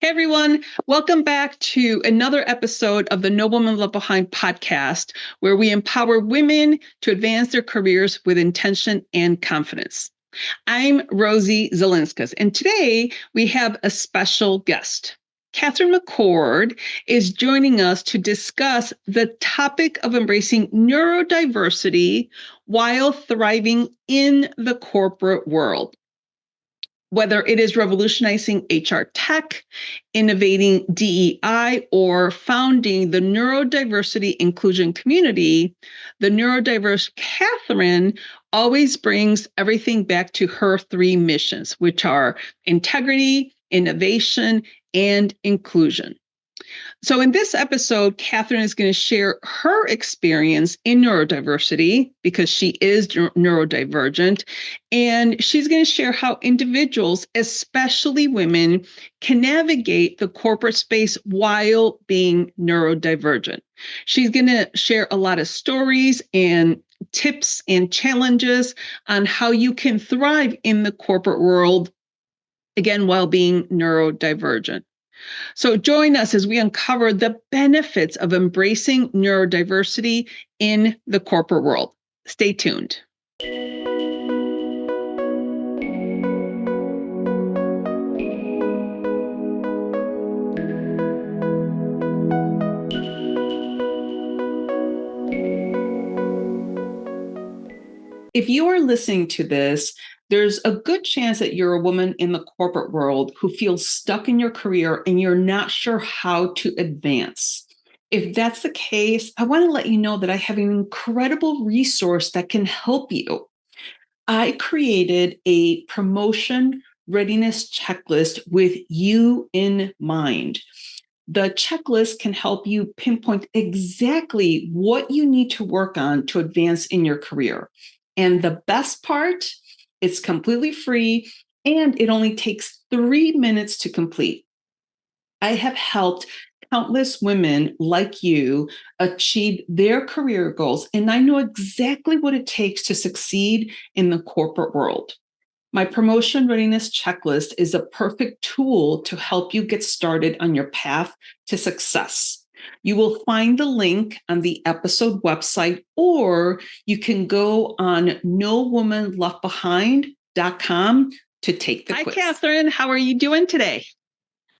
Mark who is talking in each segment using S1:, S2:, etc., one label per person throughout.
S1: Hey everyone, welcome back to another episode of the No Woman Left Behind podcast, where we empower women to advance their careers with intention and confidence. I'm Rosie Zelinskas, and today we have a special guest. Katherine McCord is joining us to discuss the topic of embracing neurodiversity while thriving in the corporate world. Whether it is revolutionizing HR tech, innovating DEI, or founding the neurodiversity inclusion community, the neurodiverse Katherine always brings everything back to her three missions, which are integrity, innovation, and inclusion. So in this episode, Katherine is going to share her experience in neurodiversity because she is neurodivergent. And she's going to share how individuals, especially women, can navigate the corporate space while being neurodivergent. She's going to share a lot of stories and tips and challenges on how you can thrive in the corporate world, again, while being neurodivergent. So join us as we uncover the benefits of embracing neurodiversity in the corporate world. Stay tuned. If you are listening to this, there's a good chance that you're a woman in the corporate world who feels stuck in your career and you're not sure how to advance. If that's the case, I want to let you know that I have an incredible resource that can help you. I created a promotion readiness checklist with you in mind. The checklist can help you pinpoint exactly what you need to work on to advance in your career. And the best part, it's completely free and it only takes 3 minutes to complete. I have helped countless women like you achieve their career goals, and I know exactly what it takes to succeed in the corporate world. My promotion readiness checklist is a perfect tool to help you get started on your path to success. You will find the link on the episode website, or you can go on nowomanleftbehind.com to take the quiz. Hi, Katherine. How are you doing today?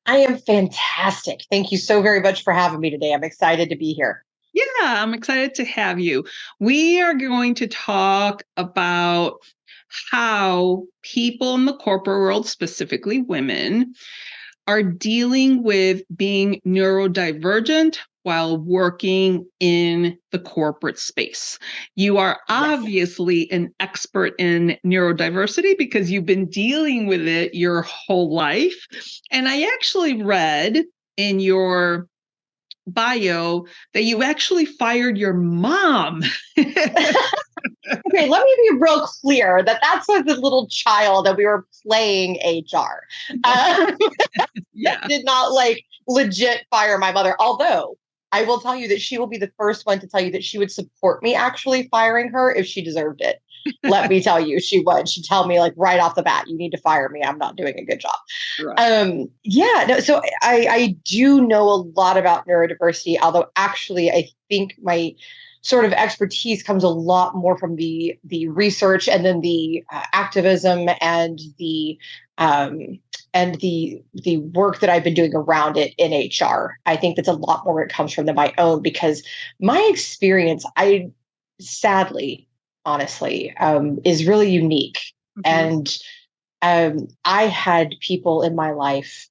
S2: I am fantastic. Thank you so very much for having me today. I'm excited to be here.
S1: Yeah, I'm excited to have you. We are going to talk about how people in the corporate world, specifically women, are dealing with being neurodivergent while working in the corporate space. You are obviously an expert in neurodiversity because you've been dealing with it your whole life. And I actually read in your bio that you actually fired your mom.
S2: Okay, let me be real clear that that's as a little child that we were playing HR. Did not legit fire my mother. Although I will tell you that she will be the first one to tell you that she would support me actually firing her if she deserved it. Let me tell you, she would. She'd tell me right off the bat, you need to fire me. I'm not doing a good job. Right. So I do know a lot about neurodiversity, although actually I think my sort of expertise comes a lot more from the research and then the activism and the work that I've been doing around it in HR. I think that's a lot more where it comes from than my own, because my experience, honestly, is really unique. Mm-hmm. And I had people in my life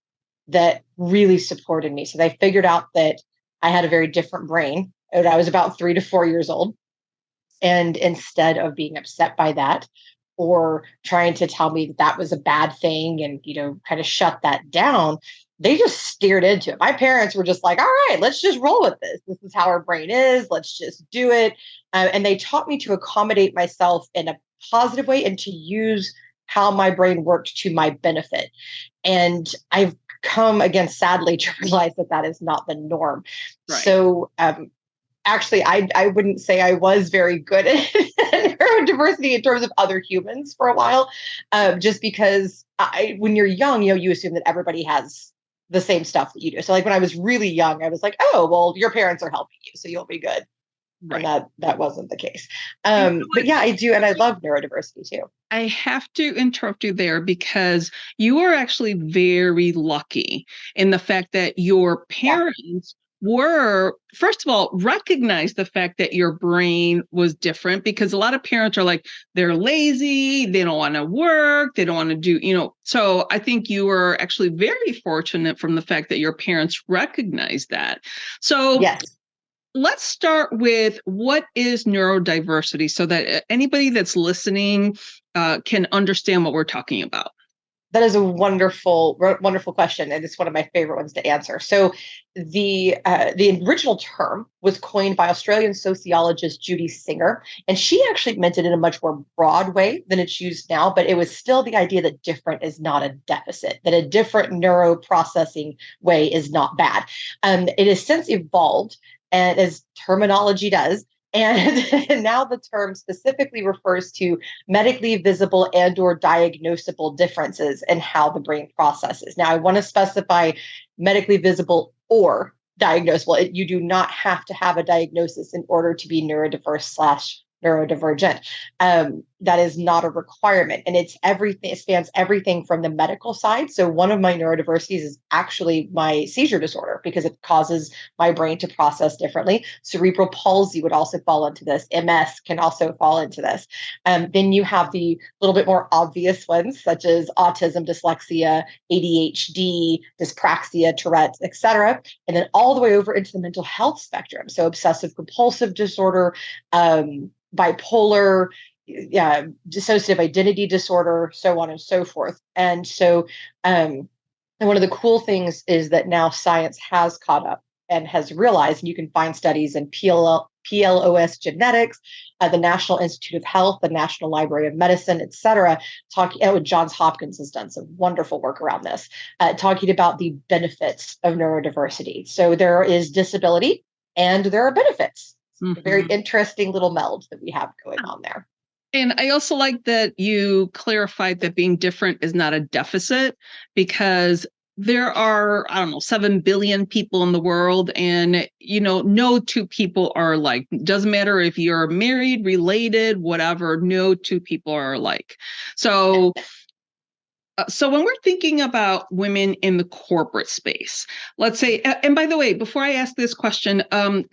S2: that really supported me. So they figured out that I had a very different brain. And I was about 3 to 4 years old. And instead of being upset by that or trying to tell me that that was a bad thing and, kind of shut that down, they just steered into it. My parents were just like, all right, let's just roll with this. This is how our brain is. Let's just do it. And they taught me to accommodate myself in a positive way and to use how my brain worked to my benefit. And I've come, again, sadly, to realize that that is not the norm. Right. So actually, I wouldn't say I was very good at neurodiversity in terms of other humans for a while, just because when you're young, you assume that everybody has the same stuff that you do. So like when I was really young, I was like, oh, well, your parents are helping you, so you'll be good.
S1: Right.
S2: And that wasn't the case.
S1: You know
S2: But yeah, I do. And I love neurodiversity too.
S1: I have to interrupt you there because you are actually very lucky in the fact that your
S2: Yeah.
S1: parents were, first of all, recognize the fact that your brain was different, because a lot of parents are like, they're lazy, they don't want to work, they don't want to do, so I think you were actually very fortunate from the fact that your parents recognized that. So
S2: Yes.
S1: let's start with what is neurodiversity so that anybody that's listening can understand what we're talking about.
S2: That is a wonderful, wonderful question, and it's one of my favorite ones to answer. So, the original term was coined by Australian sociologist Judy Singer, and she actually meant it in a much more broad way than it's used now. But it was still the idea that different is not a deficit, that a different neuroprocessing way is not bad. It has since evolved, and as terminology does. And now the term specifically refers to medically visible and or diagnosable differences in how the brain processes. Now, I want to specify medically visible or diagnosable. You do not have to have a diagnosis in order to be neurodiverse / neurodivergent. That is not a requirement. And it's everything, it spans everything from the medical side. So one of my neurodiversities is actually my seizure disorder because it causes my brain to process differently. Cerebral palsy would also fall into this. MS can also fall into this. Then you have the little bit more obvious ones, such as autism, dyslexia, ADHD, dyspraxia, Tourette's, etc. And then all the way over into the mental health spectrum. So obsessive compulsive disorder, bipolar, dissociative identity disorder, so on and so forth. And so, and one of the cool things is that now science has caught up and has realized, and you can find studies in PLOS genetics, the National Institute of Health, the National Library of Medicine, et cetera, Johns Hopkins has done some wonderful work around this, talking about the benefits of neurodiversity. So there is disability and there are benefits. A very interesting little meld that we have going on there.
S1: And I also like that you clarified that being different is not a deficit, because there are, I don't know, 7 billion people in the world, and, no two people are alike. Doesn't matter if you're married, related, whatever, no two people are alike. So when we're thinking about women in the corporate space, let's say, and by the way, before I ask this question,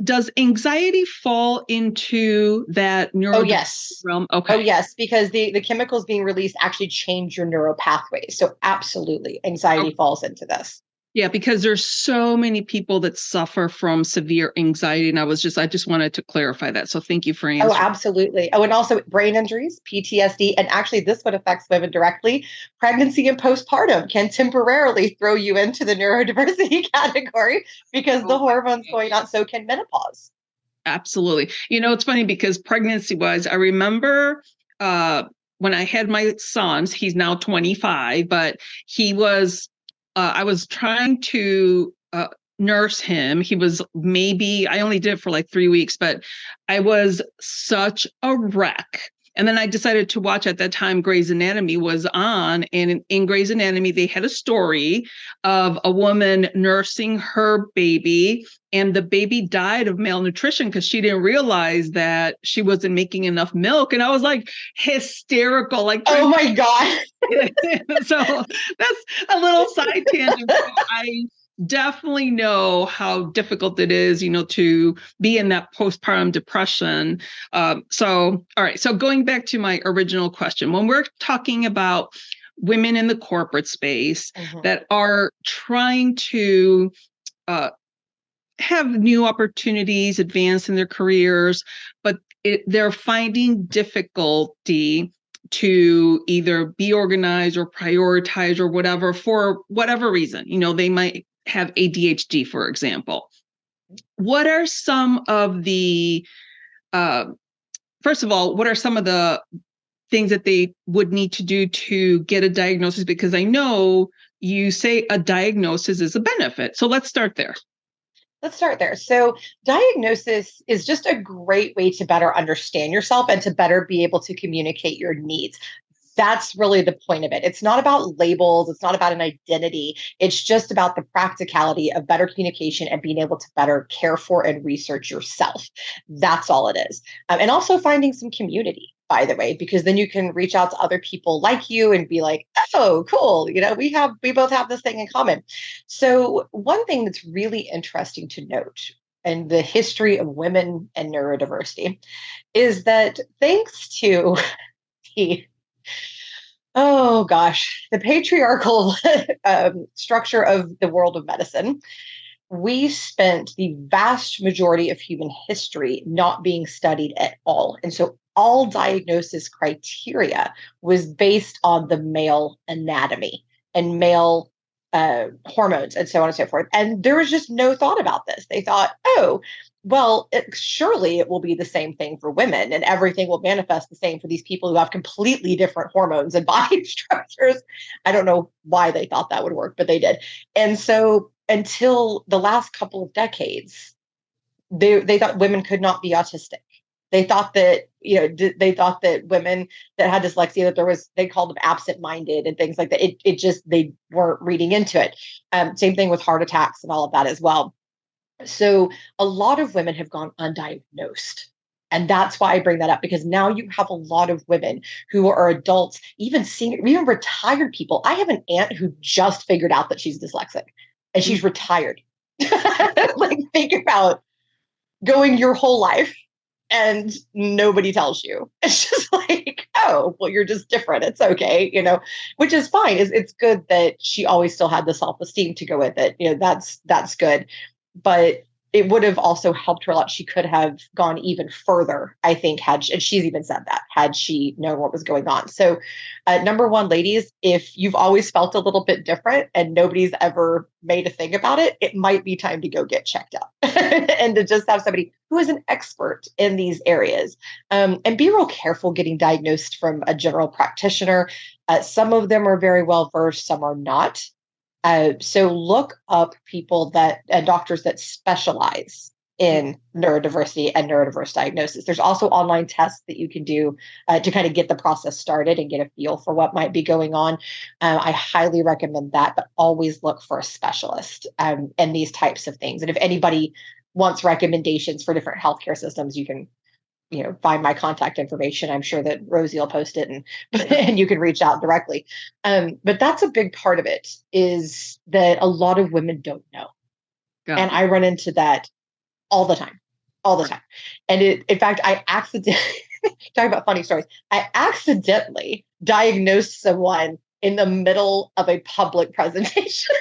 S1: does anxiety fall into that
S2: neurodiversity
S1: realm? Okay.
S2: Oh, yes, because the chemicals being released actually change your neural pathways. So absolutely, anxiety falls into this.
S1: Yeah, because there's so many people that suffer from severe anxiety. And I just wanted to clarify that. So thank you for answering.
S2: Oh, absolutely. Oh, and also brain injuries, PTSD. And actually, this one affects women directly. Pregnancy and postpartum can temporarily throw you into the neurodiversity category because the hormones going on. So can menopause.
S1: Absolutely. It's funny because pregnancy-wise, I remember when I had my sons, he's now 25, but I was trying to nurse him. He was I only did it for like 3 weeks, but I was such a wreck. And then I decided to watch, at that time, Grey's Anatomy was on. And in Grey's Anatomy, they had a story of a woman nursing her baby, and the baby died of malnutrition because she didn't realize that she wasn't making enough milk. And I was like hysterical. Like,
S2: oh my God.
S1: So that's a little side tangent. I definitely know how difficult it is, to be in that postpartum depression. All right. So going back to my original question, when we're talking about women in the corporate space that are trying to have new opportunities, advance in their careers, but they're finding difficulty to either be organized or prioritize or whatever, for whatever reason. They might have ADHD, for example. What are some of the, first of all, what are some of the things that they would need to do to get a diagnosis? Because I know you say a diagnosis is a benefit. So let's start there.
S2: Let's start there. So diagnosis is just a great way to better understand yourself and to better be able to communicate your needs. That's really the point of it. It's not about labels. It's not about an identity. It's just about the practicality of better communication and being able to better care for and research yourself. That's all it is. And also finding some community, by the way, because then you can reach out to other people like you and be like, oh, cool. We both have this thing in common. So one thing that's really interesting to note in the history of women and neurodiversity is that thanks to the oh gosh, the patriarchal structure of the world of medicine, we spent the vast majority of human history not being studied at all. And so all diagnosis criteria was based on the male anatomy and male hormones and so on and so forth. And there was just no thought about this. They thought, oh, well, surely it will be the same thing for women and everything will manifest the same for these people who have completely different hormones and body structures. I don't know why they thought that would work, but they did. And so until the last couple of decades, they thought women could not be autistic. They thought that, they thought that women that had dyslexia, that they called them absent-minded and things like that. It just, they weren't reading into it. Same thing with heart attacks and all of that as well. So a lot of women have gone undiagnosed. And that's why I bring that up, because now you have a lot of women who are adults, even retired people. I have an aunt who just figured out that she's dyslexic and she's retired. Like, think about going your whole life and nobody tells you. It's just like, oh, well, you're just different. It's okay, which is fine. It's good that she always still had the self-esteem to go with it. That's good. But it would have also helped her a lot. She could have gone even further, I think, and she's even said that, had she known what was going on. So number one, ladies, if you've always felt a little bit different and nobody's ever made a thing about it, it might be time to go get checked out and to just have somebody who is an expert in these areas. And be real careful getting diagnosed from a general practitioner. Some of them are very well versed, some are not. So look up people and doctors that specialize in neurodiversity and neurodiverse diagnosis. There's also online tests that you can do to kind of get the process started and get a feel for what might be going on. I highly recommend that, but always look for a specialist in these types of things. And if anybody wants recommendations for different healthcare systems, you can find my contact information. I'm sure that Rosie will post it and you can reach out directly. But that's a big part of it, is that a lot of women don't know. And I run into that all the time. And in fact, I accidentally, talking about funny stories, I accidentally diagnosed someone in the middle of a public presentation.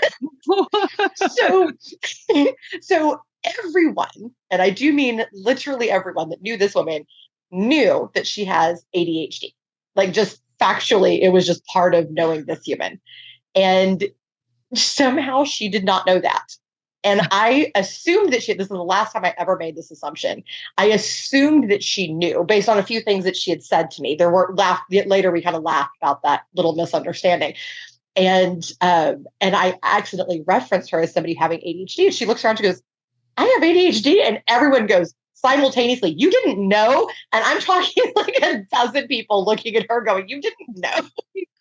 S2: So everyone, and I do mean literally everyone that knew this woman, knew that she has ADHD. Like, just factually, it was just part of knowing this human. And somehow she did not know that. And I assumed that this is the last time I ever made this assumption. I assumed that she knew based on a few things that she had said to me. Later we kind of laughed about that little misunderstanding. And I accidentally referenced her as somebody having ADHD. And she looks around, she goes, I have ADHD. And everyone goes simultaneously, you didn't know? And I'm talking like a dozen people looking at her going, you didn't know?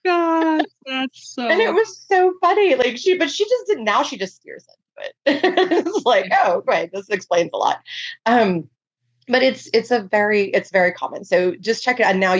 S1: God, that's so.
S2: And it was so funny. Like, she just didn't. Now she just steers into it. It's like, oh, great, this explains a lot. But it's very common. So just check it out. And now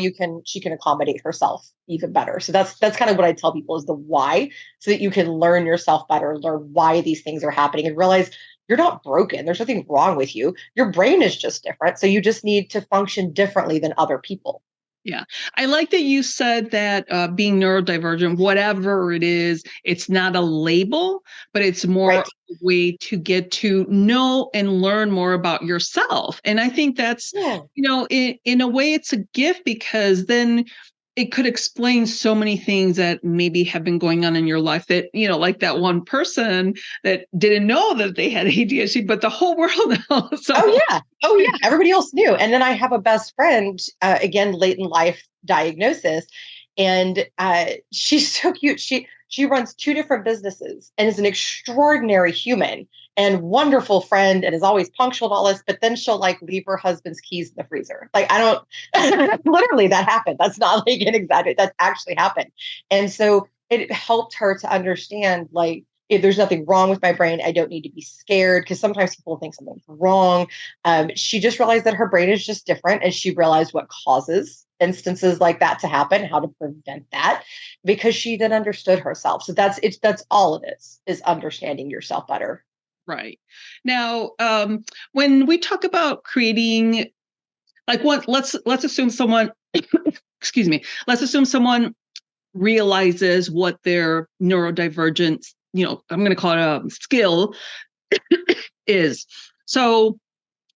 S2: she can accommodate herself even better. So that's kind of what I tell people, is the why, so that you can learn yourself better, learn why these things are happening, and realize you're not broken. There's nothing wrong with you. Your brain is just different. So you just need to function differently than other people.
S1: Yeah. I like that you said that being neurodivergent, whatever it is, it's not a label, but it's more a way to get to know and learn more about yourself. And I think that's, in a way, it's a gift, because then it could explain so many things that maybe have been going on in your life that, like that one person that didn't know that they had ADHD, but the whole world knows. So.
S2: Oh yeah. Everybody else knew. And then I have a best friend, again, late in life diagnosis. And she's so cute. She runs 2 different businesses and is an extraordinary human and wonderful friend and is always punctual to all this. But then she'll like leave her husband's keys in the freezer. Like, I don't, literally that happened. That's not like an exaggeration. That actually happened. And so it helped her to understand, like, if there's nothing wrong with my brain, I don't need to be scared, because sometimes people think something's wrong. She just realized that her brain is just different, and she realized what causes instances like that to happen, how to prevent that, because she then understood herself. So that's all it is understanding yourself better.
S1: Right. Now, when we talk about creating, like, let's assume someone, excuse me, let's assume someone realizes what their neurodivergent, I'm going to call it a skill is. So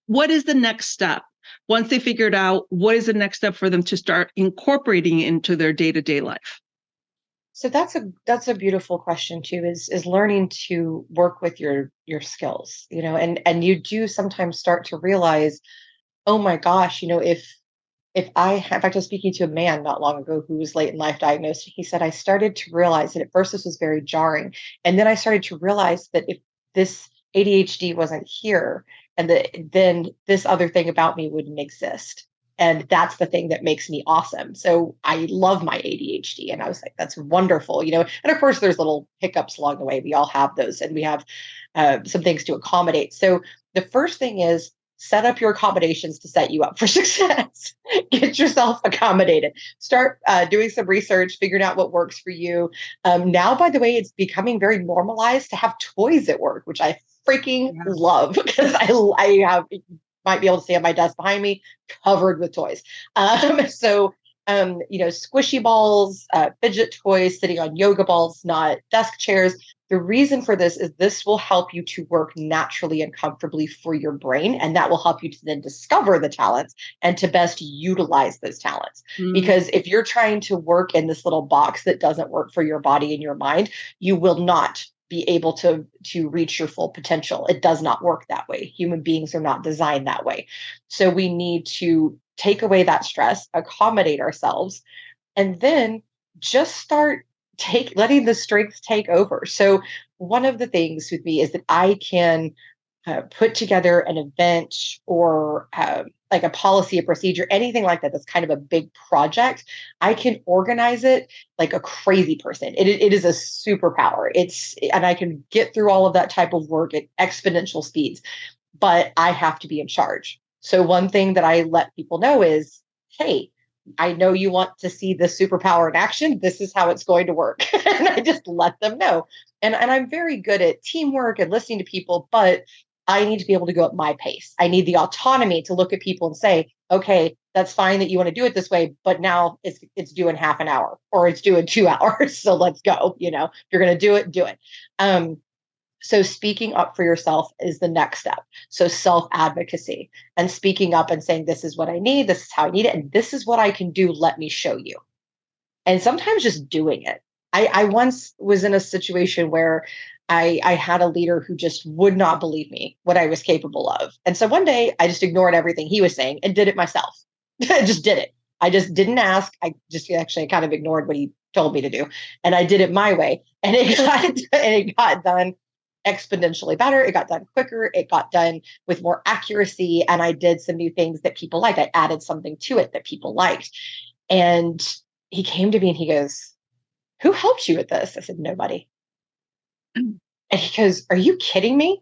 S1: what is the next step? Once they figure it out, what is the next step for them to start incorporating it into their day-to-day life?
S2: So that's a beautiful question too, is learning to work with your skills, and you do sometimes start to realize, oh my gosh, if I, in fact, I was speaking to a man not long ago who was late in life diagnosed. He said, I started to realize that at first this was very jarring. And then I started to realize that if this ADHD wasn't here, and that then this other thing about me wouldn't exist. And that's the thing that makes me awesome. So I love my ADHD. And I was like, that's wonderful, And of course, there's little hiccups along the way. We all have those, and we have some things to accommodate. So the first thing is, set up your accommodations to set you up for success. Get yourself accommodated. Start doing some research, figuring out what works for you. Now, by the way, it's becoming very normalized to have toys at work, which I freaking love, because I have, might be able to see on my desk behind me, covered with toys. Squishy balls, fidget toys, sitting on yoga balls, not desk chairs. The reason for this is this will help you to work naturally and comfortably for your brain. And that will help you to then discover the talents and to best utilize those talents. Because if you're trying to work in this little box that doesn't work for your body and your mind, you will not be able to reach your full potential. It does not work that way. Human beings are not designed that way. So we need to take away that stress, accommodate ourselves, and then just start letting the strengths take over. So one of the things with me is that I can put together an event or like a policy, a procedure, anything like that. That's kind of a big project. I can organize it like a crazy person. It is a superpower. And I can get through all of that type of work at exponential speeds, but I have to be in charge. So one thing that I let people know is, hey, I know you want to see this superpower in action. This is how it's going to work. And I just let them know. And I'm very good at teamwork and listening to people, but I need to be able to go at my pace. I need the autonomy to look at people and say, okay, that's fine that you want to do it this way, but now it's due in half an hour or it's due in 2 hours. So let's go. If you're going to do it, do it. So speaking up for yourself is the next step. So self-advocacy and speaking up and saying, this is what I need. This is how I need it. And this is what I can do. Let me show you. And sometimes just doing it. I once was in a situation where I had a leader who just would not believe me, what I was capable of. And so one day I just ignored everything he was saying and did it myself. I just did it. I just didn't ask. I just actually kind of ignored what he told me to do. And I did it my way. And it got done exponentially better. It got done quicker. It got done with more accuracy. And I did some new things that people liked. I added something to it that people liked. And he came to me and he goes, who helped you with this? I said, nobody. And he goes, are you kidding me?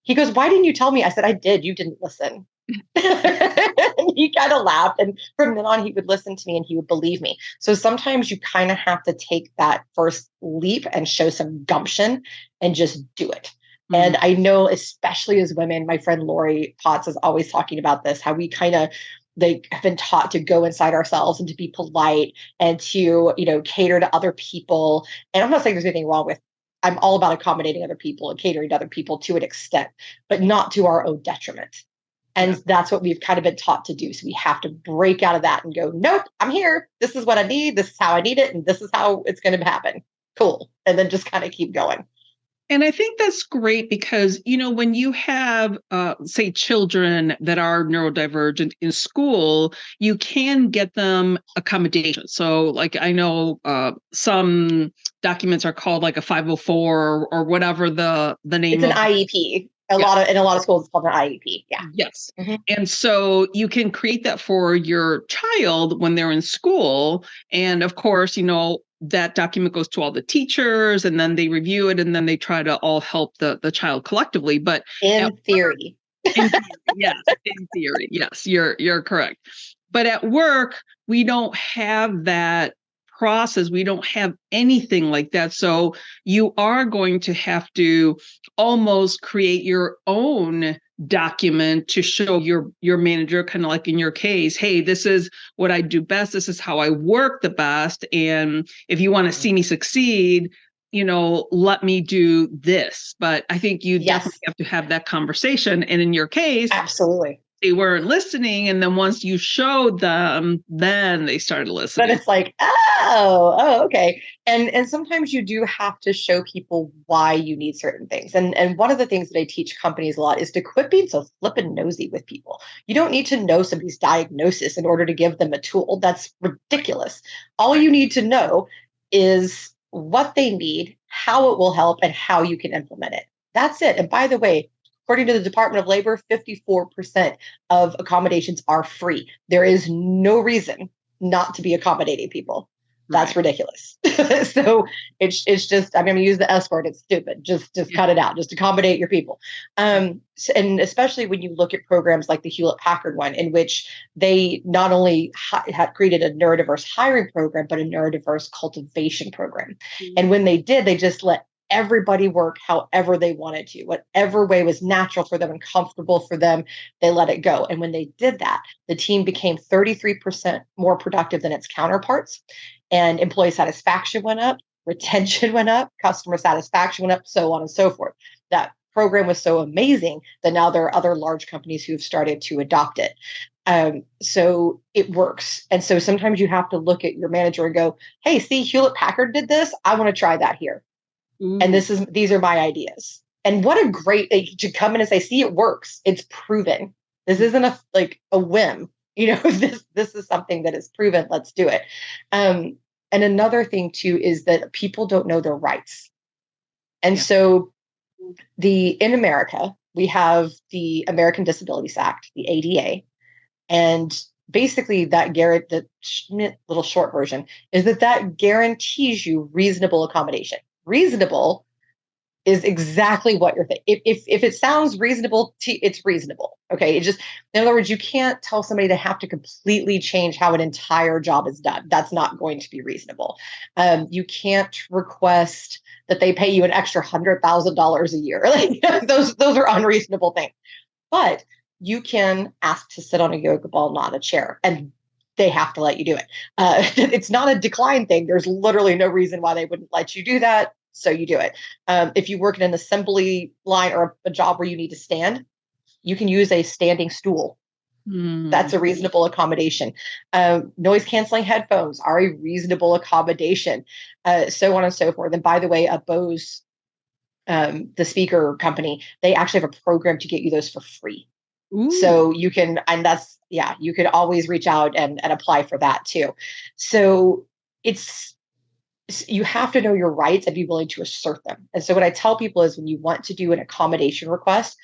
S2: He goes, why didn't you tell me? I said, I did. You didn't listen. And he kind of laughed. And from then on, he would listen to me and he would believe me. So sometimes you kind of have to take that first leap and show some gumption and just do it. Mm-hmm. And I know, especially as women, my friend Lori Potts is always talking about this, how we kind of have been taught to go inside ourselves and to be polite and to, cater to other people. And I'm not saying there's anything wrong with, I'm all about accommodating other people and catering to other people to an extent, but not to our own detriment. And that's what we've kind of been taught to do. So we have to break out of that and go, nope, I'm here. This is what I need. This is how I need it. And this is how it's going to happen. Cool. And then just kind of keep going.
S1: And I think that's great because, when you have, say, children that are neurodivergent in school, you can get them accommodation. So, like, I know some documents are called like a 504 or whatever the
S2: It's
S1: name
S2: an
S1: of.
S2: IEP.
S1: Yeah.
S2: In a lot of schools, it's called an IEP. Yeah.
S1: Yes.
S2: Mm-hmm.
S1: And so you can create that for your child when they're in school. And of course, that document goes to all the teachers and then they review it and then they try to all help the child collectively. But at
S2: In theory.
S1: in theory, yes, in theory, yes, you're correct. But at work, we don't have that process. We don't have anything like that. So you are going to have to almost create your own document to show your manager, kind of like in your case, hey, this is what I do best. This is how I work the best. And if you want to see me succeed, let me do this. But I think you definitely
S2: Yes,
S1: have to have that conversation. And in your case,
S2: absolutely.
S1: they weren't listening. And then once you showed them, then they started
S2: Then
S1: listening.
S2: it's like, oh, okay. And sometimes you do have to show people why you need certain things. And one of the things that I teach companies a lot is to quit being so flippin' nosy with people. You don't need to know somebody's diagnosis in order to give them a tool. That's ridiculous. All you need to know is what they need, how it will help, and how you can implement it. That's it. And by the way, according to the Department of Labor, 54% of accommodations are free. There is no reason not to be accommodating people. That's
S1: Right.
S2: ridiculous. So it's just, I'm going to use the S word. It's stupid. Just
S1: Yeah.
S2: cut it out. Just accommodate your people. And especially when you look at programs like the Hewlett Packard one, in which they not only had created a neurodiverse hiring program, but a neurodiverse cultivation program. And when they did, they just let everybody work however they wanted to, whatever way was natural for them and comfortable for them, they let it go. And when they did that, the team became 33% more productive than its counterparts. And employee satisfaction went up, retention went up, customer satisfaction went up, so on and so forth. That program was so amazing that now there are other large companies who have started to adopt it. So it works. And so sometimes you have to look at your manager and go, hey, see, Hewlett Packard did this. I want to try that here. And
S1: Ooh.
S2: these are my ideas. And what a great to come in and say, see, it works. It's proven. This isn't a whim. This is something that is proven. Let's do it. And another thing too is that people don't know their rights. And so in America, we have the American Disabilities Act, the ADA, and basically the little short version is that guarantees you reasonable accommodation. Reasonable is exactly what you're thinking. If it sounds reasonable, it's reasonable. Okay. In other words, you can't tell somebody to have to completely change how an entire job is done. That's not going to be reasonable. You can't request that they pay you an extra $100,000 a year. Like those are unreasonable things. But you can ask to sit on a yoga ball, not a chair, and they have to let you do it. It's not a decline thing. There's literally no reason why they wouldn't let you do that. So you do it. If you work in an assembly line or a job where you need to stand, you can use a standing stool. That's a reasonable accommodation. Noise canceling headphones are a reasonable accommodation, so on and so forth. And by the way, Bose, the speaker company, they actually have a program to get you those for free.
S1: Ooh.
S2: So you can, and you could always reach out and apply for that too. So you have to know your rights and be willing to assert them. And so what I tell people is when you want to do an accommodation request,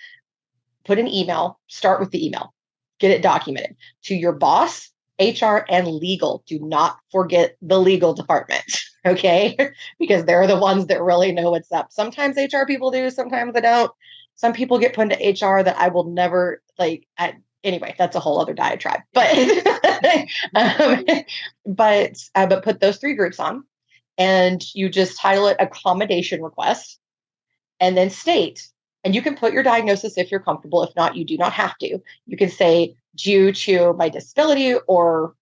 S2: put an email, start with the email, get it documented to your boss, HR, and legal. Do not forget the legal department, okay? Because they're the ones that really know what's up. Sometimes HR people do, sometimes they don't. Some people get put into HR that I will never anyway, that's a whole other diatribe. But but put those three groups on, and you just title it accommodation request, and then state. And you can put your diagnosis if you're comfortable. If not, you do not have to. You can say, due to my disability or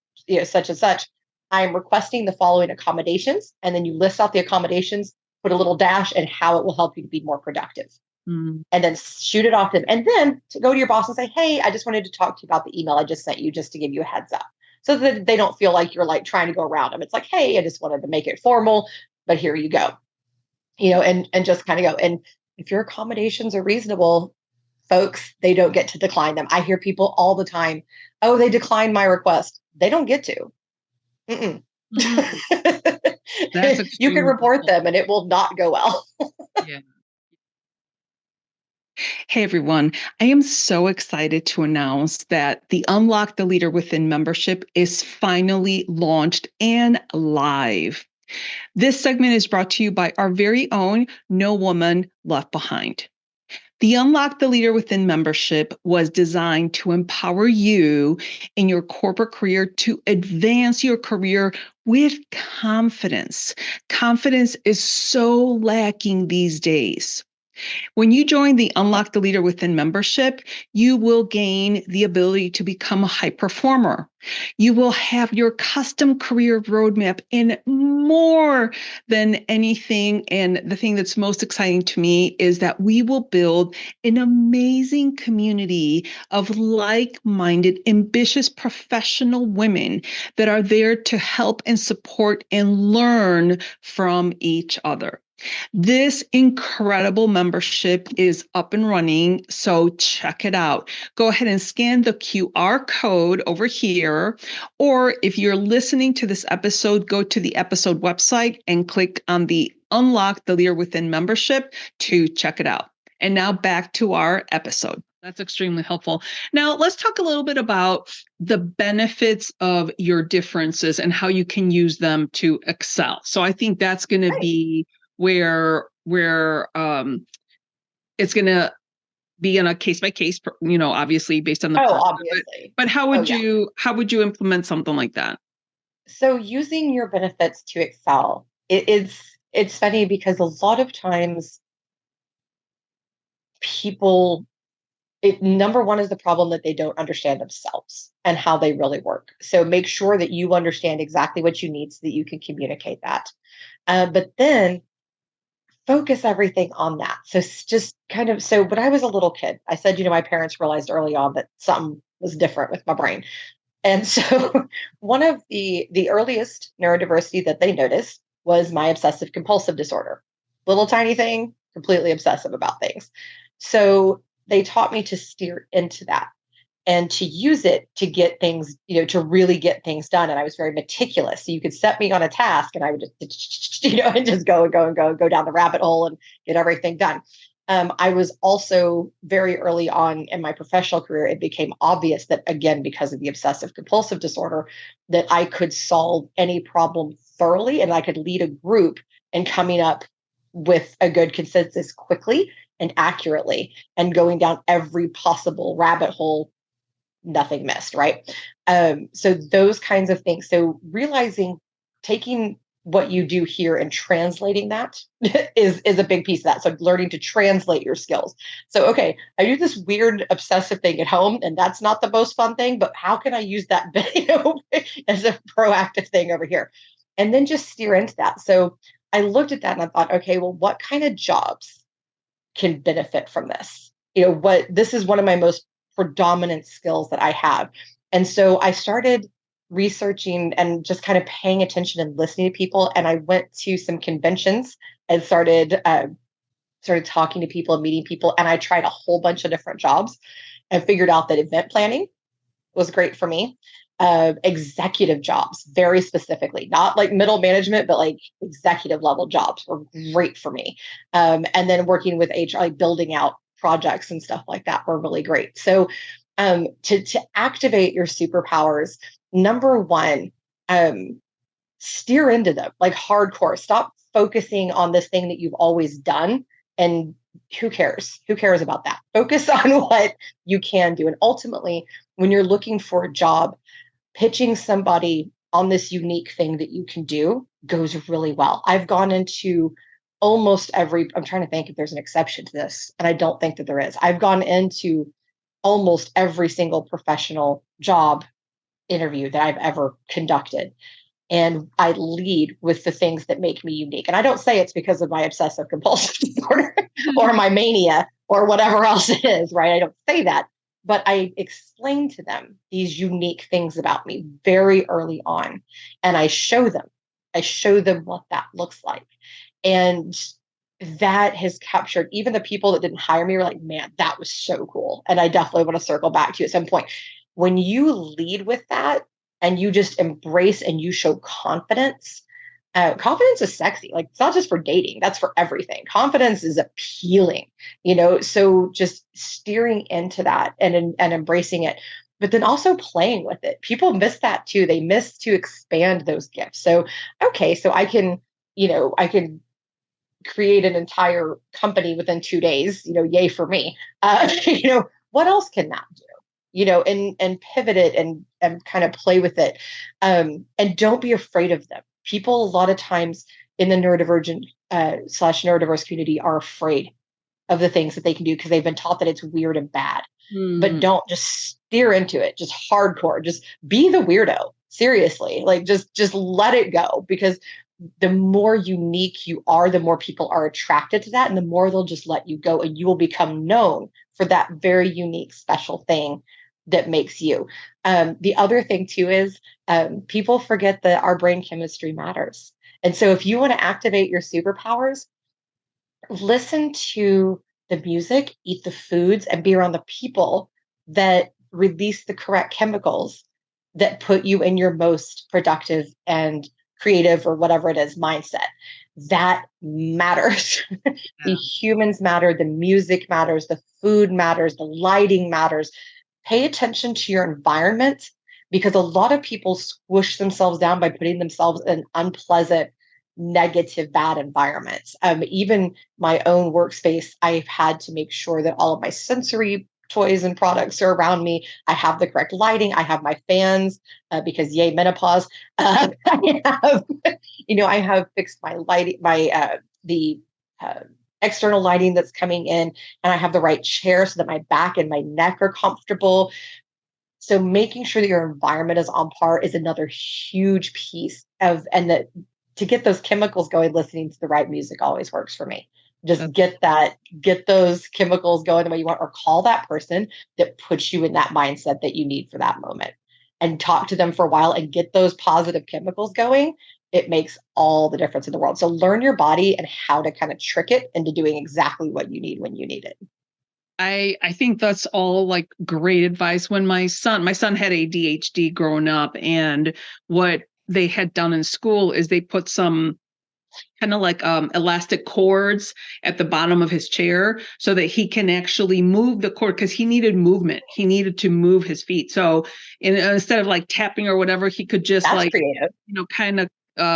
S2: such and such, I'm requesting the following accommodations. And then you list out the accommodations, put a little dash and how it will help you to be more productive. And then shoot it off to them. And then to go to your boss and say, hey, I just wanted to talk to you about the email I just sent you just to give you a heads up. So that they don't feel like you're trying to go around them. It's like, hey, I just wanted to make it formal, but here you go. and just kind of go. And if your accommodations are reasonable, folks, they don't get to decline them. I hear people all the time, oh, they declined my request. They don't get to. Mm-mm.
S1: That's
S2: You can
S1: extremely
S2: report
S1: helpful.
S2: them and it will not go well.
S1: Yeah. Hey everyone, I am so excited to announce that the Unlock the Leader Within membership is finally launched and live. This segment is brought to you by our very own No Woman Left Behind. The Unlock the Leader Within membership was designed to empower you in your corporate career to advance your career with confidence. Confidence is so lacking these days. When you join the Unlock the Leader Within membership, you will gain the ability to become a high performer. You will have your custom career roadmap and more than anything. And the thing that's most exciting to me is that we will build an amazing community of like-minded, ambitious professional women that are there to help and support and learn from each other. This incredible membership is up and running, so check it out. Go ahead and scan the QR code over here, or if you're listening to this episode, go to the episode website and click on the Unlock the Leader Within membership to check it out. And now back to our episode. That's extremely helpful. Now, let's talk a little bit about the benefits of your differences and how you can use them to excel. So I think that's going to be where it's going to be on a case by case, obviously based on the person.
S2: Obviously.
S1: But how would you implement something like that?
S2: So using your benefits to excel, it's funny because a lot of times people, number one is the problem that they don't understand themselves and how they really work. So make sure that you understand exactly what you need so that you can communicate that. But then focus everything on that. So just so when I was a little kid, I said, my parents realized early on that something was different with my brain. And so one of the earliest neurodiversity that they noticed was my obsessive compulsive disorder. Little tiny thing, completely obsessive about things. So they taught me to steer into that and to use it to get things, to really get things done. And I was very meticulous. So you could set me on a task and I would just, and just go and go and go down the rabbit hole and get everything done. I was also very early on in my professional career, it became obvious that, again, because of the obsessive compulsive disorder, that I could solve any problem thoroughly and I could lead a group in coming up with a good consensus quickly and accurately and going down every possible rabbit hole, nothing missed, right? So those kinds of things. So realizing, taking what you do here and translating that is a big piece of that. So learning to translate your skills. So, okay, I do this weird obsessive thing at home and that's not the most fun thing, but how can I use that as a proactive thing over here? And then just steer into that. So I looked at that and I thought, okay, well, what kind of jobs can benefit from this? This is one of my most predominant skills that I have. And so I started researching and just kind of paying attention and listening to people. And I went to some conventions and started talking to people and meeting people. And I tried a whole bunch of different jobs and figured out that event planning was great for me. Executive jobs, very specifically, not like middle management, but like executive level jobs were great for me. And then working with HR, like building out projects and stuff like that were really great. So to activate your superpowers, number one, steer into them like hardcore. Stop focusing on this thing that you've always done. And who cares? Who cares about that? Focus on what you can do. And ultimately, when you're looking for a job, pitching somebody on this unique thing that you can do goes really well. I've gone into almost every, I'm trying to think if there's an exception to this, and I don't think that there is. I've gone into almost every single professional job interview that I've ever conducted. And I lead with the things that make me unique. And I don't say it's because of my obsessive compulsive disorder or my mania or whatever else it is, right? I don't say that. But I explain to them these unique things about me very early on. And I show them what that looks like. And that has captured even the people that didn't hire me were like, man, that was so cool. And I definitely want to circle back to you at some point. When you lead with that and you just embrace and you show confidence, confidence is sexy. Like, it's not just for dating, that's for everything. Confidence is appealing, so just steering into that and embracing it, but then also playing with it. People miss that too. They miss to expand those gifts. So, okay, so I can create an entire company within 2 days, yay for me. What else can that do? And pivot it and kind of play with it. And don't be afraid of them. People a lot of times in the neurodivergent slash neurodiverse community are afraid of the things that they can do because they've been taught that it's weird and bad. But don't just steer into it, just hardcore, just be the weirdo. Seriously, like just let it go, because the more unique you are, the more people are attracted to that, and the more they'll just let you go, and you will become known for that very unique, special thing that makes you. The other thing too is people forget that our brain chemistry matters. And so if you want to activate your superpowers, listen to the music, eat the foods, and be around the people that release the correct chemicals that put you in your most productive and creative, or whatever it is, mindset. That matters. Yeah. The humans matter, the music matters, the food matters, the lighting matters. Pay attention to your environment, because a lot of people squish themselves down by putting themselves in unpleasant, negative, bad environments. Even my own workspace, I've had to make sure that all of my sensory toys and products are around me. I have the correct lighting. I have my fans because yay, menopause. I have fixed my lighting, the external lighting that's coming in, and I have the right chair so that my back and my neck are comfortable. So making sure that your environment is on par is another huge piece and that to get those chemicals going, listening to the right music always works for me. Just get those chemicals going the way you want, or call that person that puts you in that mindset that you need for that moment and talk to them for a while and get those positive chemicals going. It makes all the difference in the world. So learn your body and how to kind of trick it into doing exactly what you need when you need it.
S1: I think that's all like great advice. When my son had ADHD growing up, and what they had done in school is they put some kind of like elastic cords at the bottom of his chair so that he can actually move the cord, because he needed movement. He needed to move his feet. So instead of like tapping or whatever, he could just
S2: That's creative.
S1: Kind of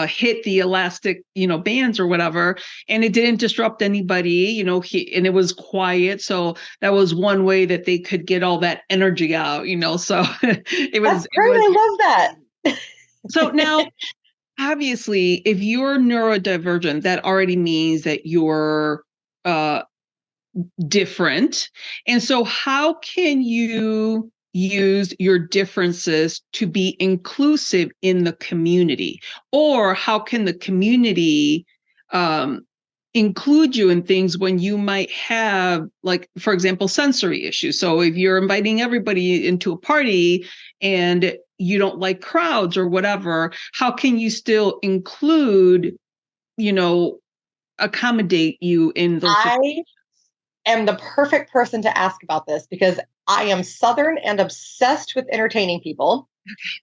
S1: hit the elastic, bands or whatever, and it didn't disrupt anybody, and it was quiet. So that was one way that they could get all that energy out, so it was.
S2: That's great. I love that.
S1: So now, obviously, if you're neurodivergent, that already means that you're different. And so how can you use your differences to be inclusive in the community? Or how can the community include you in things when you might have, like, for example, sensory issues? So if you're inviting everybody into a party and you don't like crowds or whatever, how can you still include, accommodate you in those situations?
S2: Am the perfect person to ask about this, because I am Southern and obsessed with entertaining people.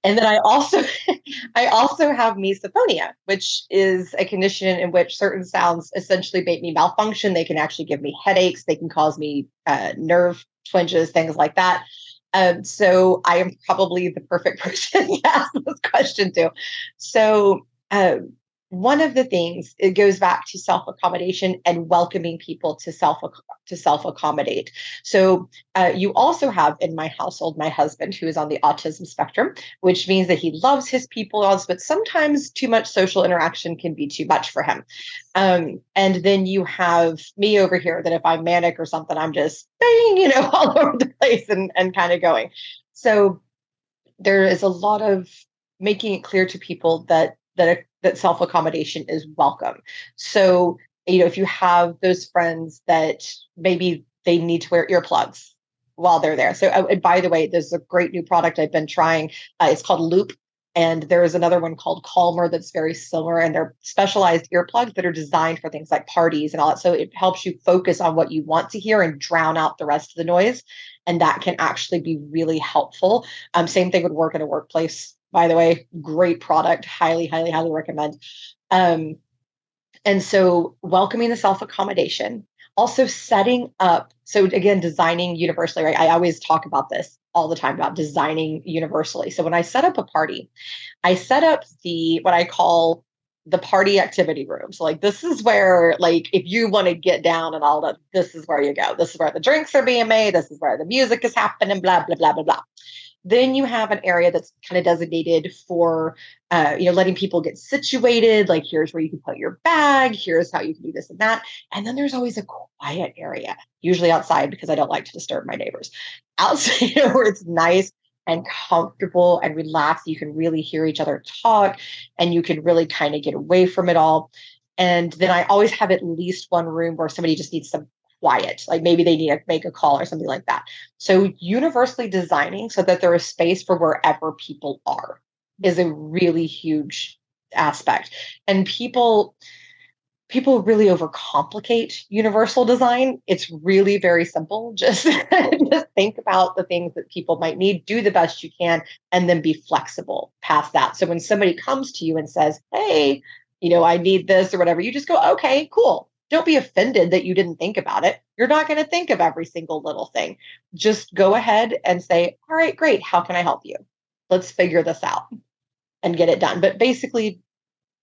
S2: And then I also I also have misophonia, which is a condition in which certain sounds essentially make me malfunction. They can actually give me headaches. They can cause me nerve twinges, things like that. So I am probably the perfect person to ask this question to. So one of the things, it goes back to self-accommodation and welcoming people to self-accommodate. So you also have in my household my husband, who is on the autism spectrum, which means that he loves his people, but sometimes too much social interaction can be too much for him. And then you have me over here, that if I'm manic or something, I'm just bang, all over the place and kind of going. So there is a lot of making it clear to people that self-accommodation is welcome. So, if you have those friends that maybe they need to wear earplugs while they're there. So, and by the way, there's a great new product I've been trying. It's called Loop. And there is another one called Calmer that's very similar, and they're specialized earplugs that are designed for things like parties and all that. So it helps you focus on what you want to hear and drown out the rest of the noise. And that can actually be really helpful. Same thing would work in a workplace, by the way. Great product. Highly, highly, highly recommend. And so welcoming the self-accommodation, also setting up. So again, designing universally, right? I always talk about this all the time about designing universally. So when I set up a party, I set up what I call the party activity room. So like, this is where, like, if you want to get down and all that, this is where you go. This is where the drinks are being made. This is where the music is happening, blah, blah, blah, blah, blah. Then you have an area that's kind of designated for, letting people get situated. Like, here's where you can put your bag. Here's how you can do this and that. And then there's always a quiet area, usually outside, because I don't like to disturb my neighbors. Outside where it's nice and comfortable and relaxed. You can really hear each other talk, and you can really kind of get away from it all. And then I always have at least one room where somebody just needs some quiet, like maybe they need to make a call or something like that. So universally designing so that there is space for wherever people are is a really huge aspect. And people really overcomplicate universal design. It's really very simple. Just think about the things that people might need, do the best you can, and then be flexible past that. So when somebody comes to you and says, hey, I need this or whatever, you just go, okay, cool. Don't be offended that you didn't think about it. You're not going to think of every single little thing. Just go ahead and say, all right, great. How can I help you? Let's figure this out and get it done. But basically,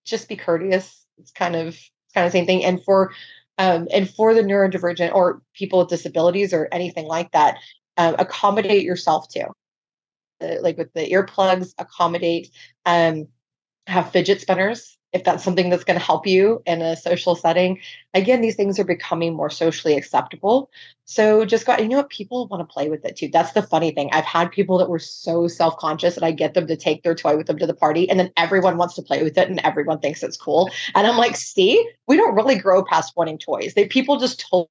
S2: just be courteous. It's kind of the same thing. And for the neurodivergent or people with disabilities or anything like that, accommodate yourself too. Like with the earplugs, accommodate, have fidget spinners if that's something that's going to help you in a social setting. Again, these things are becoming more socially acceptable. So just go, you know what, people want to play with it too. That's the funny thing. I've had people that were so self-conscious, and I get them to take their toy with them to the party, and then everyone wants to play with it and everyone thinks it's cool. And I'm like, see, we don't really grow past wanting toys. People just told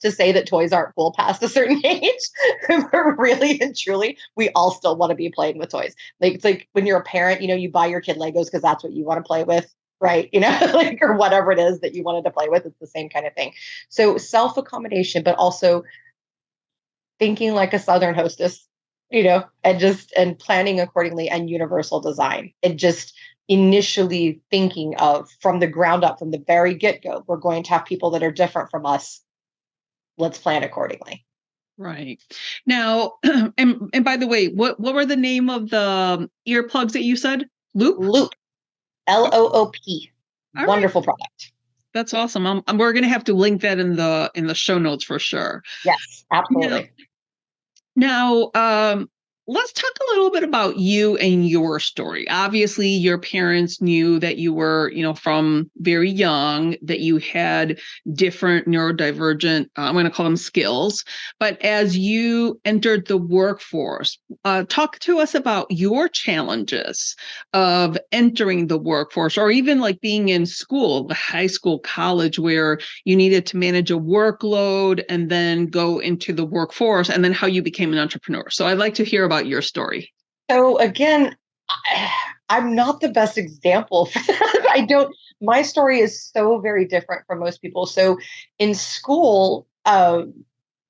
S2: to say that toys aren't cool past a certain age. But really and truly, we all still want to be playing with toys. Like, it's like when you're a parent, you buy your kid Legos because that's what you want to play with, right? Like, or whatever it is that you wanted to play with. It's the same kind of thing. So self-accommodation, but also thinking like a Southern hostess, and planning accordingly, and universal design. And just initially thinking of from the ground up, from the very get-go, we're going to have people that are different from us. Let's plan accordingly.
S1: Right. Now, and by the way, what were the name of the earplugs that you said? Loop?
S2: Loop. LOOP. Wonderful product.
S1: That's awesome. We're going to have to link that in the show notes for sure.
S2: Yes, absolutely.
S1: Now, let's talk a little bit about you and your story. Obviously, your parents knew that you were, from very young, that you had different neurodivergent, I'm going to call them skills. But as you entered the workforce, talk to us about your challenges of entering the workforce, or even like being in school, high school, college, where you needed to manage a workload and then go into the workforce, and then how you became an entrepreneur. So I'd like to hear about your story.
S2: So again, I'm not the best example. My story is so very different from most people. So in school, I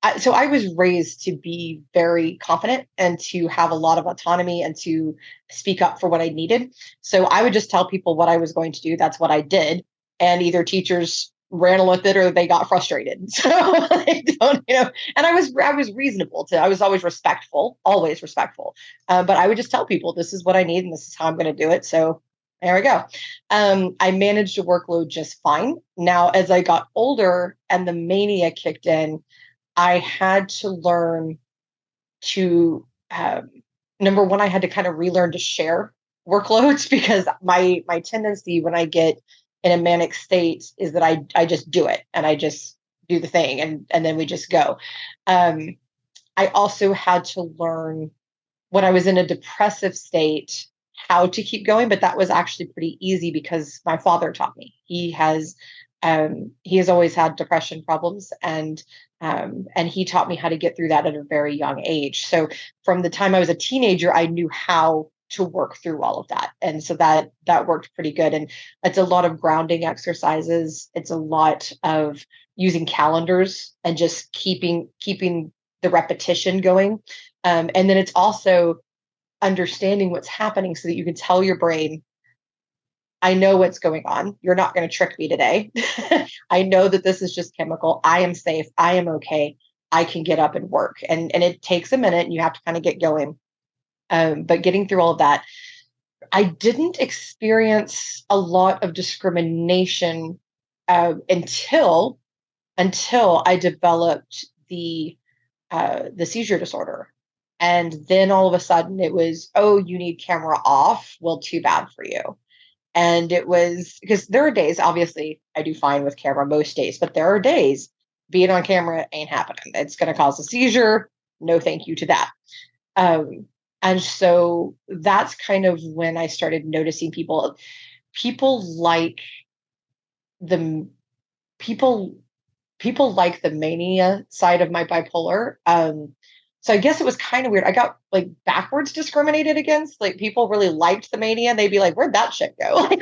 S2: was raised to be very confident and to have a lot of autonomy and to speak up for what I needed. So I would just tell people what I was going to do. That's what I did. And either teachers ran with it or they got frustrated. So I don't, and I was reasonable I was always respectful. But I would just tell people, this is what I need and this is how I'm going to do it. So there we go. I managed a workload just fine. Now, as I got older and the mania kicked in, I had to learn to, number one, I had to kind of relearn to share workloads, because my tendency when I get in a manic state is that I just do it and I just do the thing and then we just go. I also had to learn when I was in a depressive state how to keep going, but that was actually pretty easy because my father taught me. He has always had depression problems, and he taught me how to get through that at a very young age. So from the time I was a teenager, I knew how to work through all of that. And so that worked pretty good. And it's a lot of grounding exercises. It's a lot of using calendars and just keeping the repetition going. And then it's also understanding what's happening so that you can tell your brain, I know what's going on. You're not going to trick me today. I know that this is just chemical. I am safe. I am okay. I can get up and work. And it takes a minute and you have to kind of get going. But getting through all of that, I didn't experience a lot of discrimination until I developed the seizure disorder. And then all of a sudden it was, oh, you need camera off. Well, too bad for you. And it was because there are days, obviously, I do fine with camera most days, but there are days being on camera ain't happening. It's going to cause a seizure. No, thank you to that. And so that's kind of when I started noticing people like the people like the mania side of my bipolar. So I guess it was kind of weird. I got like backwards discriminated against. Like people really liked the mania. They'd be like, "Where'd that shit go?" Like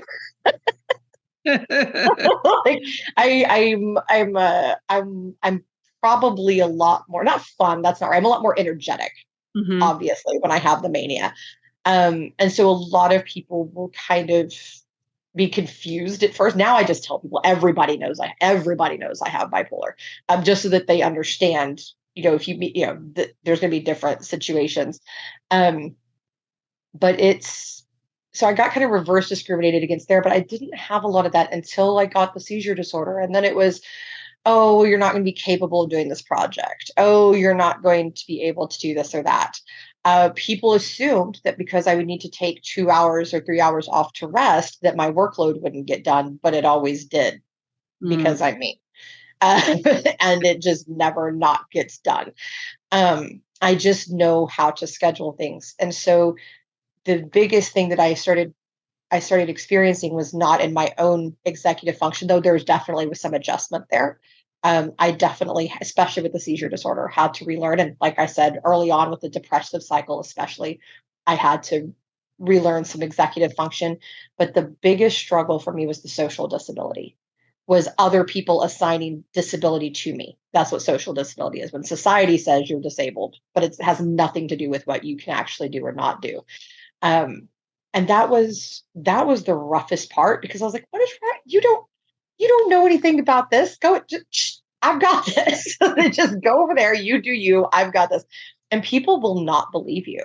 S2: I'm probably a lot more not fun. That's not right. I'm a lot more energetic, obviously, when I have the mania. And so a lot of people will kind of be confused at first. Now I just tell people everybody knows I have bipolar, just so that they understand. If you meet, there's going to be different situations. But so I got kind of reverse discriminated against there, but I didn't have a lot of that until I got the seizure disorder. And then it was, oh, you're not going to be capable of doing this project. Oh, you're not going to be able to do this or that. People assumed that because I would need to take 2 hours or 3 hours off to rest, that my workload wouldn't get done, but it always did because I'm me. And it just never not gets done. I just know how to schedule things. And so the biggest thing that I started experiencing was not in my own executive function, though there definitely was some adjustment there. I definitely, especially with the seizure disorder, had to relearn. And like I said, early on with the depressive cycle, especially, I had to relearn some executive function. But the biggest struggle for me was the social disability, was other people assigning disability to me. That's what social disability is, when society says you're disabled, but it has nothing to do with what you can actually do or not do. And that was the roughest part, because I was like, what is right? You don't know anything about this. Go, I've got this. Just go over there. You do you. I've got this. And people will not believe you.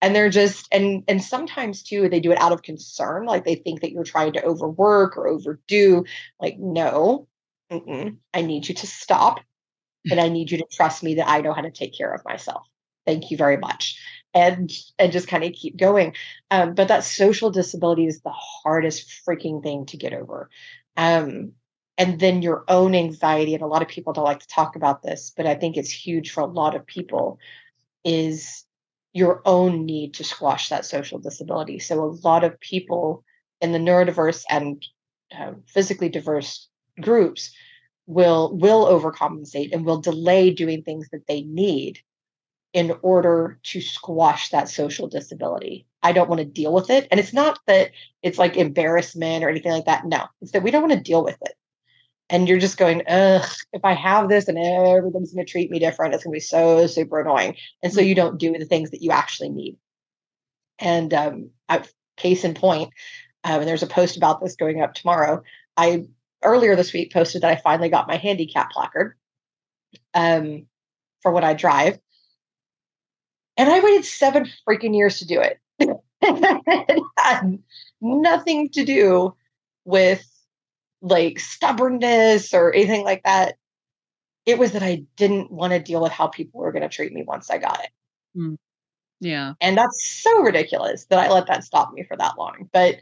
S2: And they're just, and sometimes too, they do it out of concern. Like they think that you're trying to overwork or overdo. Like, no, I need you to stop. And I need you to trust me that I know how to take care of myself. Thank you very much. And just kind of keep going. But that social disability is the hardest freaking thing to get over. And then your own anxiety, and a lot of people don't like to talk about this, but I think it's huge for a lot of people, is your own need to squash that social disability. So a lot of people in the neurodiverse and physically diverse groups will overcompensate and will delay doing things that they need in order to squash that social disability. I don't want to deal with it. And it's not that it's like embarrassment or anything like that. No, it's that we don't want to deal with it. And you're just going, ugh, if I have this and everybody's going to treat me different, it's going to be so super annoying. And so you don't do the things that you actually need. And case in point, and there's a post about this going up tomorrow. I earlier this week posted that I finally got my handicap placard for what I drive. And I waited 7 freaking years to do it. It had nothing to do with like stubbornness or anything like that. It was that I didn't want to deal with how people were going to treat me once I got it.
S1: Yeah.
S2: And that's so ridiculous that I let that stop me for that long. But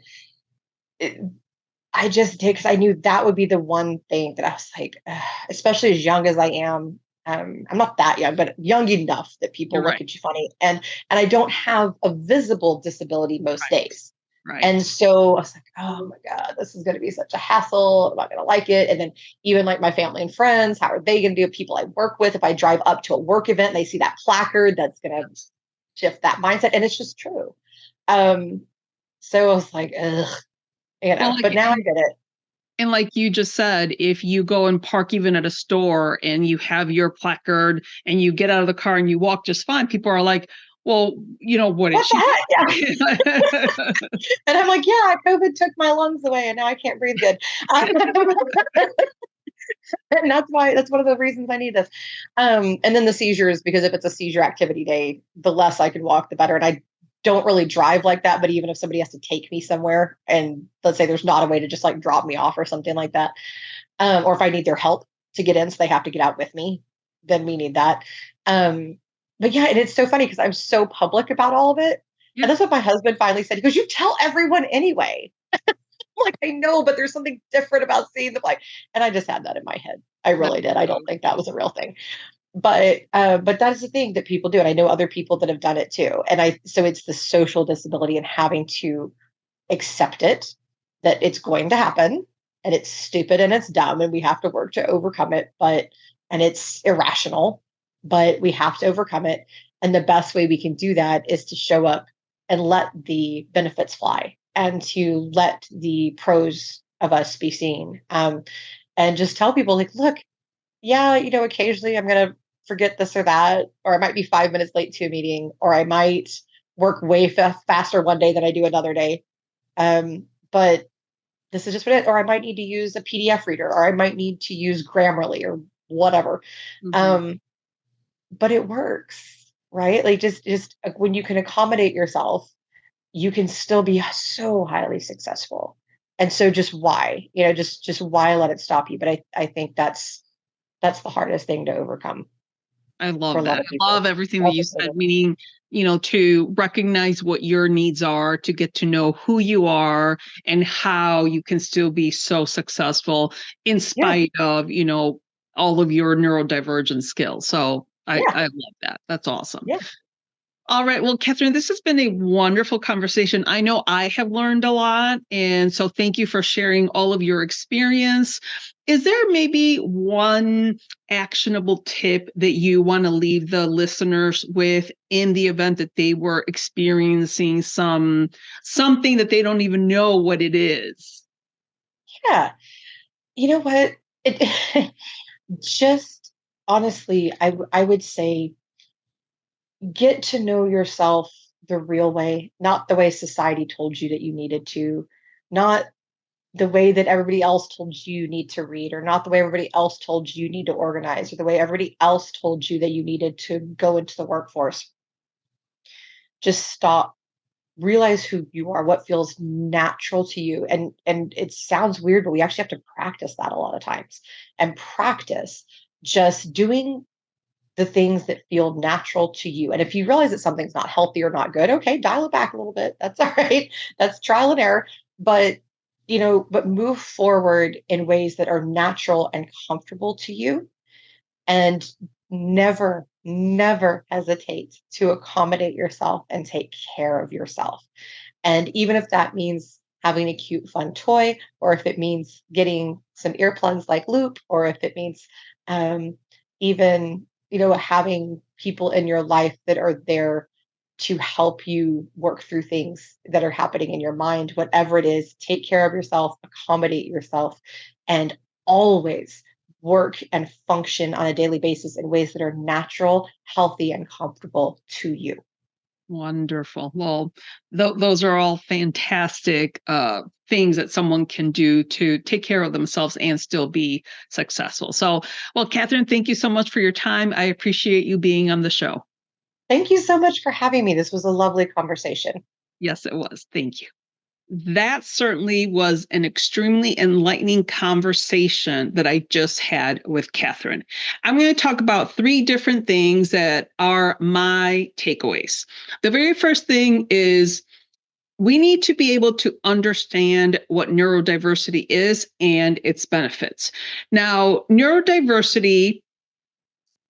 S2: I just did, because I knew that would be the one thing that I was like, especially as young as I am. I'm not that young, but young enough that people look at you funny. And I don't have a visible disability most days.
S1: Right.
S2: And so I was like, oh my God, this is going to be such a hassle. I'm not going to like it. And then even like my family and friends, how are they going to do it? People I work with, if I drive up to a work event and they see that placard, that's going to shift that mindset. And it's just true. So I was like, ugh,
S1: Well,
S2: but now I get it.
S1: and like you just said, if you go and park even at a store and you have your placard and you get out of the car and you walk just fine, people are like, well, what is
S2: What the
S1: she
S2: heck? Yeah.
S1: doing?
S2: And I'm like, yeah, COVID took my lungs away and now I can't breathe good. And that's one of the reasons I need this. And then the seizures, because if it's a seizure activity day, the less I can walk, the better. And I don't really drive like that, but even if somebody has to take me somewhere and let's say there's not a way to just like drop me off or something like that, or if I need their help to get in, so they have to get out with me, then we need that. But yeah, and it's so funny because I'm so public about all of it.
S1: Yeah.
S2: And that's what my husband finally said. He goes, "You tell everyone anyway." Like, I know, but there's something different about seeing the flag. And I just had that in my head. I really did. I don't think that was a real thing. But that is the thing that people do. And I know other people that have done it too. So it's the social disability and having to accept it, that it's going to happen and it's stupid and it's dumb and we have to work to overcome it. And it's irrational, but we have to overcome it. And the best way we can do that is to show up and let the benefits fly and to let the pros of us be seen. And just tell people, like, look, yeah, occasionally I'm going to forget this or that, or I might be 5 minutes late to a meeting, or I might work way faster one day than I do another day. But this is just what it, or I might need to use a PDF reader, or I might need to use Grammarly or whatever.
S1: Mhm.
S2: But it works, right? Like just when you can accommodate yourself, you can still be so highly successful. And so just why, just why let it stop you? But I think that's the hardest thing to overcome
S1: I
S2: for
S1: love
S2: a lot
S1: that.
S2: of
S1: I
S2: people.
S1: love everything that you
S2: Also,
S1: said, meaning, to recognize what your needs are, to get to know who you are and how you can still be so successful in
S2: yeah,
S1: spite of, all of your neurodivergent skills. So
S2: yeah,
S1: I love that. That's awesome.
S2: yeah.
S1: All right. Well, Katherine, this has been a wonderful conversation. I know I have learned a lot. And so thank you for sharing all of your experience. Is there maybe one actionable tip that you want to leave the listeners with in the event that they were experiencing something that they don't even know what it is?
S2: Yeah. You know what? It just honestly, I would say get to know yourself the real way, not the way society told you that you needed to, not the way that everybody else told you you need to read, or not the way everybody else told you you need to organize, or the way everybody else told you that you needed to go into the workforce. Just stop, realize who you are, what feels natural to you. And it sounds weird, but we actually have to practice that a lot of times. And practice just doing the things that feel natural to you. And if you realize that something's not healthy or not good, okay, dial it back a little bit. That's all right. That's trial and error. But but move forward in ways that are natural and comfortable to you, and never, never hesitate to accommodate yourself and take care of yourself. And even if that means having a cute, fun toy, or if it means getting some earplugs like Loop, or if it means even, having people in your life that are there to help you work through things that are happening in your mind, whatever it is, take care of yourself, accommodate yourself, and always work and function on a daily basis in ways that are natural, healthy, and comfortable to you.
S1: Wonderful. Well, those are all fantastic things that someone can do to take care of themselves and still be successful. So, well, Katherine, thank you so much for your time. I appreciate you being on the show.
S2: Thank you so much for having me. This was a lovely conversation.
S1: Yes, it was. Thank you. That certainly was an extremely enlightening conversation that I just had with Katherine. I'm going to talk about three different things that are my takeaways. The very first thing is we need to be able to understand what neurodiversity is and its benefits. Now, neurodiversity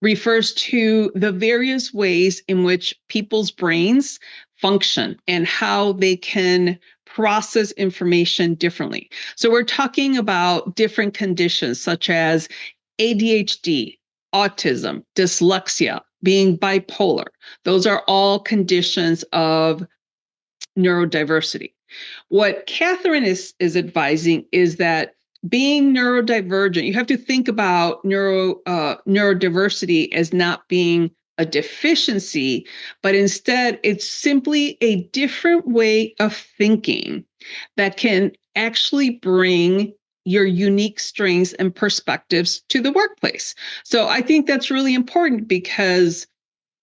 S1: refers to the various ways in which people's brains function and how they can process information differently. So, we're talking about different conditions such as ADHD, autism, dyslexia, being bipolar. Those are all conditions of neurodiversity. What Katherine is advising is that being neurodivergent, you have to think about neurodiversity as not being a deficiency, but instead it's simply a different way of thinking that can actually bring your unique strengths and perspectives to the workplace. So I think that's really important because,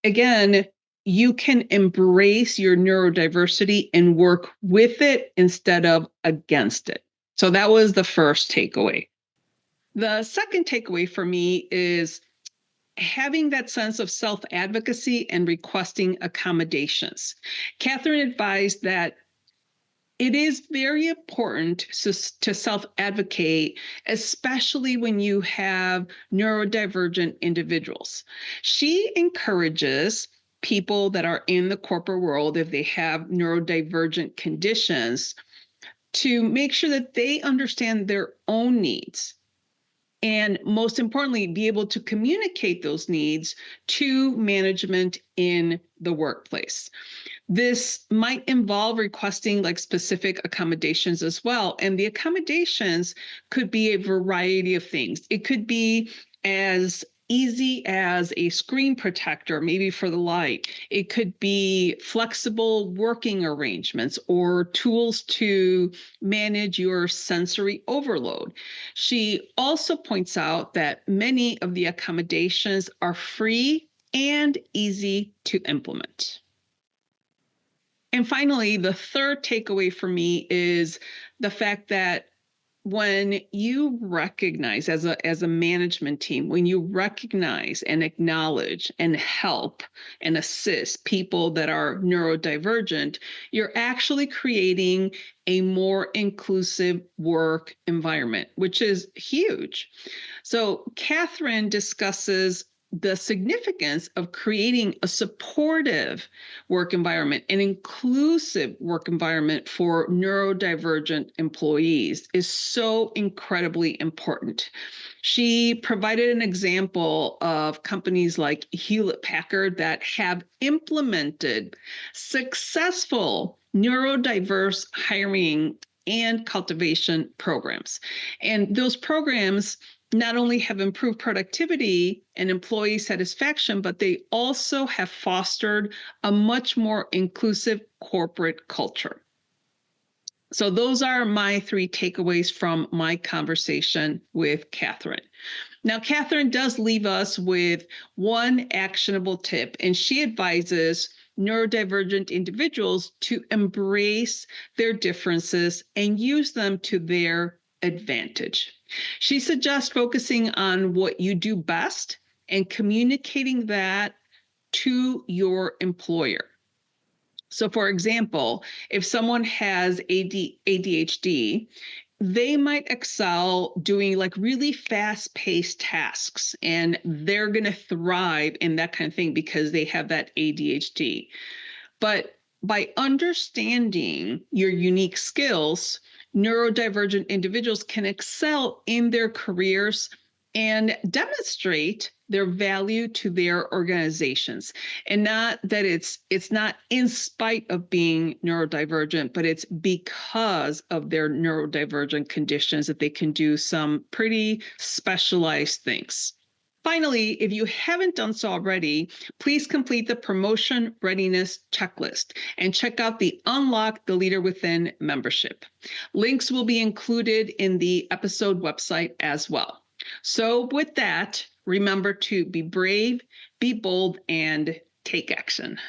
S1: again, you can embrace your neurodiversity and work with it instead of against it. So that was the first takeaway. The second takeaway for me is having that sense of self-advocacy and requesting accommodations. Katherine advised that it is very important to self-advocate, especially when you have neurodivergent individuals. She encourages people that are in the corporate world, if they have neurodivergent conditions, to make sure that they understand their own needs. And most importantly, be able to communicate those needs to management in the workplace. This might involve requesting like specific accommodations as well. And the accommodations could be a variety of things. It could be as easy as a screen protector, maybe for the light. It could be flexible working arrangements or tools to manage your sensory overload. She also points out that many of the accommodations are free and easy to implement. And finally, the third takeaway for me is the fact that when you recognize as a management team, when you recognize and acknowledge and help and assist people that are neurodivergent, you're actually creating a more inclusive work environment, which is huge. So Katherine discusses the significance of creating a supportive work environment, an inclusive work environment for neurodivergent employees is so incredibly important. She provided an example of companies like Hewlett-Packard that have implemented successful neurodiverse hiring and cultivation programs. And those programs not only have improved productivity and employee satisfaction, but they also have fostered a much more inclusive corporate culture. So those are my three takeaways from my conversation with Katherine. Now, Katherine does leave us with one actionable tip, and she advises neurodivergent individuals to embrace their differences and use them to their advantage. She suggests focusing on what you do best and communicating that to your employer. So, for example, if someone has ADHD, they might excel doing like really fast-paced tasks, and they're going to thrive in that kind of thing because they have that ADHD. But by understanding your unique skills, neurodivergent individuals can excel in their careers and demonstrate their value to their organizations. And not that it's not in spite of being neurodivergent, but it's because of their neurodivergent conditions that they can do some pretty specialized things. Finally, if you haven't done so already, please complete the promotion readiness checklist and check out the Unlock the Leader Within membership. Links will be included in the episode website as well. So with that, remember to be brave, be bold, and take action.